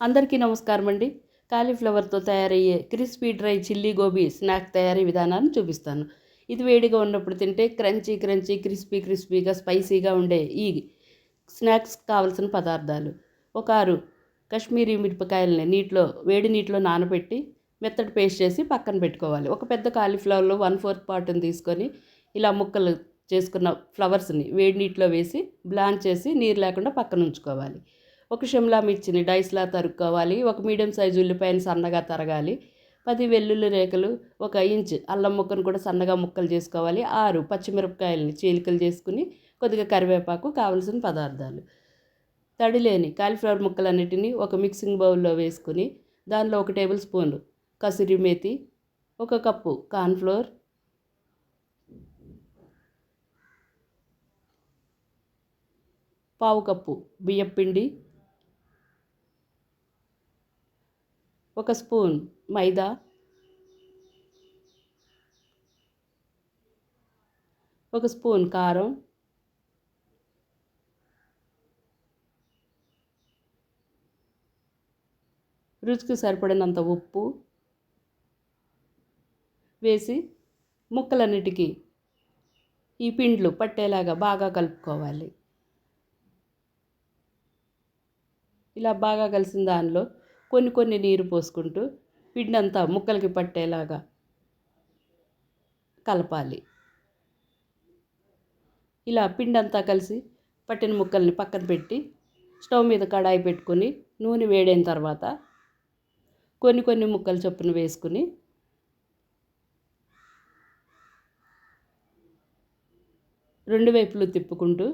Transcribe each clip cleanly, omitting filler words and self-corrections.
అందరికీ నమస్కారం అండి. కాలీఫ్లవర్తో తయారయ్యే crispy dry chilli gobi snack తయారీ విధానాన్ని చూపిస్తాను. ఇది వేడిగా ఉన్నప్పుడు తింటే క్రిస్పీగా స్పైసీగా ఉండే ఈ స్నాక్స్ కావలసిన పదార్థాలు: ఒక 6 కాశ్మీరీ మిరపకాయలని వేడి నీటిలో నానబెట్టి మెత్తటి పేస్ట్ చేసి పక్కన పెట్టుకోవాలి. ఒక పెద్ద కాలీఫ్లవర్లో 1/4 పార్ట్ని తీసుకొని ఇలా ముక్కలు చేసుకున్న ఫ్లవర్స్ని వేడి నీటిలో వేసి బ్లాంచ్ చేసి నీరు లేకుండా పక్కన ఉంచుకోవాలి. ఒక షిమ్లా మిర్చిని డైస్లా తరుక్కోవాలి. ఒక మీడియం సైజు ఉల్లిపాయను సన్నగా తరగాలి. 10 వెల్లుల్లి రేఖలు, 1 ఇంచ్ అల్లం ముక్కను కూడా సన్నగా ముక్కలు చేసుకోవాలి. 6 పచ్చిమిరపకాయలని చీలికలు చేసుకుని కొద్దిగా కరివేపాకు. కావలసిన పదార్థాలు: తడి లేని కాలీఫ్లవర్ ముక్కలన్నిటినీ ఒక మిక్సింగ్ బౌల్లో వేసుకుని దానిలో 1 table spoon kasuri methi, 1 cup cornflour, 1/2 cup బియ్యపిండి, 1 స్పూన్ మైదా, 1 స్పూన్ కారం, రుచికి సరిపడినంత ఉప్పు వేసి ముక్కలన్నిటికీ ఈ పిండ్లు పట్టేలాగా బాగా కలుపుకోవాలి. ఇలా బాగా కలిసిన దానిలో కొన్ని నీరు పోసుకుంటూ పిండి అంతా ముక్కలకి పట్టేలాగా కలపాలి. ఇలా పిండి అంతా కలిసి పట్టిన ముక్కల్ని పక్కన పెట్టి స్టవ్ మీద కడాయి పెట్టుకొని నూనె వేడైన తర్వాత కొన్ని ముక్కలు చొప్పున వేసుకుని రెండు వైపులు తిప్పుకుంటూ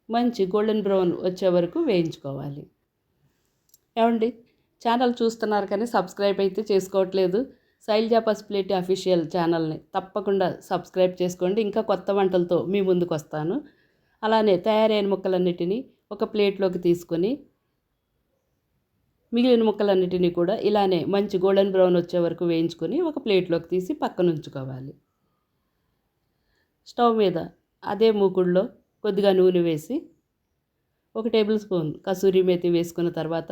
మంచి గోల్డెన్ బ్రౌన్ వచ్చే వరకు వేయించుకోవాలి. ఏమండి, ఛానల్ చూస్తున్నారు కానీ సబ్స్క్రైబ్ అయితే చేసుకోవట్లేదు. శైలజ పసుపులేటి అఫీషియల్ ఛానల్ని తప్పకుండా సబ్స్క్రైబ్ చేసుకోండి. ఇంకా కొత్త వంటలతో మీ ముందుకు వస్తాను. అలానే తయారైన ముక్కలన్నిటినీ ఒక ప్లేట్లోకి తీసుకొని మిగిలిన ముక్కలన్నిటినీ కూడా ఇలానే మంచి గోల్డెన్ బ్రౌన్ వచ్చే వరకు వేయించుకొని ఒక ప్లేట్లోకి తీసి పక్కన ఉంచుకోవాలి. స్టవ్ మీద అదే మూకుడులో కొద్దిగా నూనె వేసి 1 టేబుల్ స్పూన్ కసూరి మేతి వేసుకున్న తర్వాత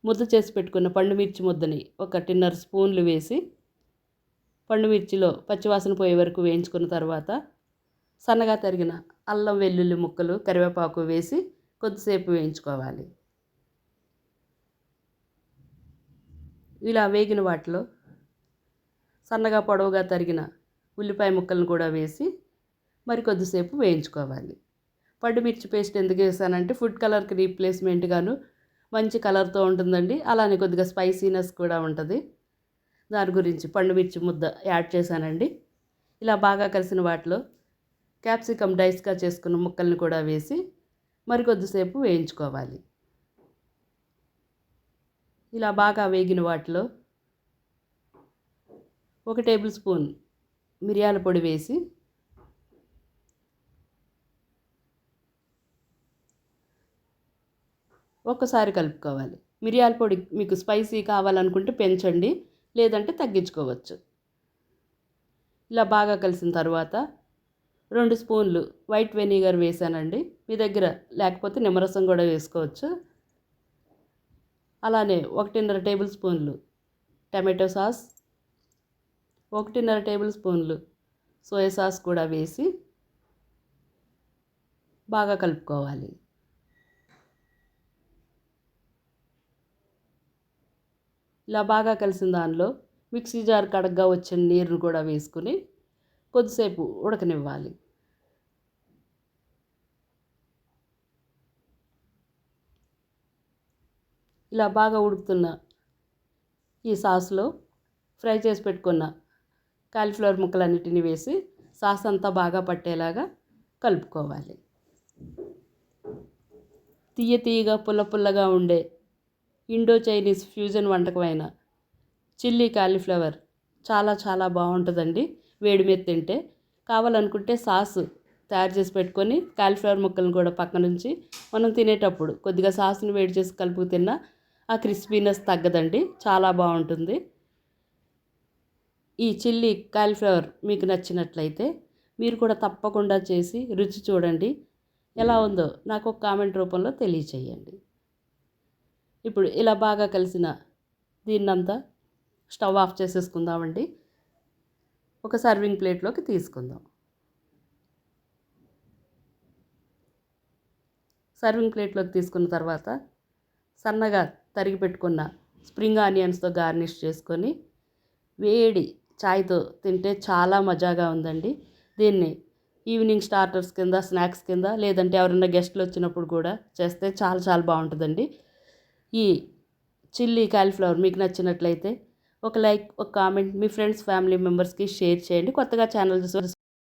ముద్ద చేసి పెట్టుకున్న పండుమిర్చి ముద్దని 1.5 స్పూన్లు వేసి పండుమిర్చిలో పచ్చివాసన పోయే వరకు వేయించుకున్న తర్వాత సన్నగా తరిగిన అల్లం వెల్లుల్లి ముక్కలు, కరివేపాకు వేసి కొద్దిసేపు వేయించుకోవాలి. ఇలా వేగిన వాటిలో సన్నగా పొడవుగా తరిగిన ఉల్లిపాయ ముక్కలను కూడా వేసి కొద్దిసేపు వేయించుకోవాలి. పండుమిర్చి పేస్ట్ ఎందుకు వేసానంటే ఫుడ్ కలర్కి రీప్లేస్మెంట్గాను మంచి కలర్తో ఉంటుందండి. అలానే కొద్దిగా స్పైసీనెస్ కూడా ఉంటుంది. దాని గురించి పండుమిర్చి ముద్ద యాడ్ చేశానండి. ఇలా బాగా కలిసిన వాటిలో క్యాప్సికమ్ డైస్గా చేసుకున్న ముక్కల్ని కూడా వేసి కొద్దిసేపు వేయించుకోవాలి. ఇలా బాగా వేగిన వాటిలో 1 టేబుల్ స్పూన్ మిరియాల పొడి వేసి ఒక్కసారి కలుపుకోవాలి. మిరియాల పొడి మీకు స్పైసీ కావాలనుకుంటే పెంచండి, లేదంటే తగ్గించుకోవచ్చు. ఇలా బాగా కలిసిన తర్వాత 2 స్పూన్లు వైట్ వెనిగర్ వేసానండి. మీ దగ్గర లేకపోతే నిమ్మరసం కూడా వేసుకోవచ్చు. అలానే 1.5 టేబుల్ స్పూన్లు టమాటో సాస్, 1.5 టేబుల్ స్పూన్లు సోయా సాస్ కూడా వేసి బాగా కలుపుకోవాలి. ఇలా బాగా కలిసిన దానిలో మిక్సీ జార్ కడగ్గా వచ్చిన నీరును కూడా వేసుకుని కొద్దిసేపు ఉడకనివ్వాలి. ఇలా బాగా ఉడుకుతున్న ఈ సాస్లో ఫ్రై చేసి పెట్టుకున్న కాలీఫ్లవర్ ముక్కలన్నిటిని వేసి సాస్ అంతా బాగా పట్టేలాగా కలుపుకోవాలి. తీయగా పుల్లగా ఉండే ఇండో చైనీస్ ఫ్యూజన్ వంటకమైన చిల్లీ కాలీఫ్లవర్ చాలా బాగుంటుందండి. వేడి మీద తింటే. కావాలనుకుంటే సాస్ తయారు చేసి పెట్టుకొని కాలీఫ్లవర్ ముక్కలను కూడా పక్క నుంచి మనం తినేటప్పుడు కొద్దిగా సాస్ని వేడి చేసి కలుపు తిన్నా ఆ క్రిస్పీనెస్ తగ్గదండి, చాలా బాగుంటుంది. ఈ చిల్లీ కాలీఫ్లవర్ మీకు నచ్చినట్లయితే మీరు కూడా తప్పకుండా చేసి రుచి చూడండి. ఎలా ఉందో నాకు ఒక కామెంట్ రూపంలో తెలియచేయండి. ఇప్పుడు ఇలా బాగా కలిసిన దీన్నంతా స్టవ్ ఆఫ్ చేసేసుకుందామండి. ఒక సర్వింగ్ ప్లేట్లోకి తీసుకుందాం. సర్వింగ్ ప్లేట్లోకి తీసుకున్న తర్వాత సన్నగా తరిగి పెట్టుకున్న స్ప్రింగ్ ఆనియన్స్తో గార్నిష్ చేసుకొని వేడి చాయ్తో తింటే చాలా మజాగా ఉందండి. దీన్ని ఈవినింగ్ స్టార్టర్స్ కింద, స్నాక్స్ కింద, లేదంటే ఎవరైనా గెస్ట్లు వచ్చినప్పుడు కూడా చేస్తే చాలా చాలా బాగుంటుందండి. ఈ చిల్లీ కాలీఫ్లవర్ మీకు నచ్చినట్లయితే ఒక లైక్, ఒక కామెంట్ మీ ఫ్రెండ్స్ ఫ్యామిలీ మెంబర్స్కి షేర్ చేయండి. కొత్తగా ఛానల్